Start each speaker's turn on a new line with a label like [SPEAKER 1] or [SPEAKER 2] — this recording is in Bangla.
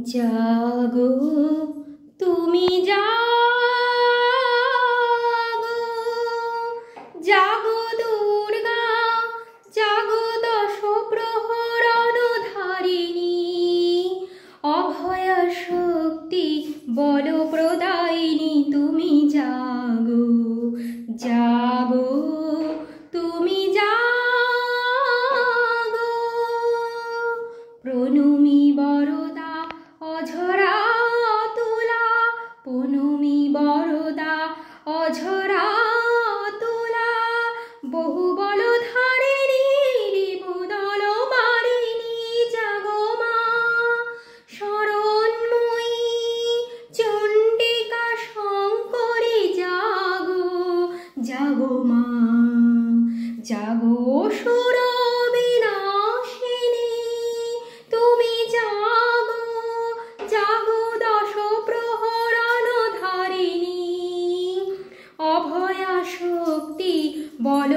[SPEAKER 1] জাগো তুমি জাগো, জাগো দুর্গা, জাগো দশ প্রহরণ ধারিণী, অভয়া শক্তি বল প্রদায়িনী তুমি জাগো, জাগো তুমি জাগো। প্রণমী বরদা অঝরা তুলা, প্রণমী বরদা অঝরা তুলা, বহু বল ধারিণী রিপুদল বারিণী, জাগো মা শরণময়ী চণ্ডিকা শঙ্করী, জাগো জাগো মা, জাগো অসুর বিনাশিনী তুমি জাগো, জাগো দশ প্রহরণ ধারিণী, অভয়া শক্তি বল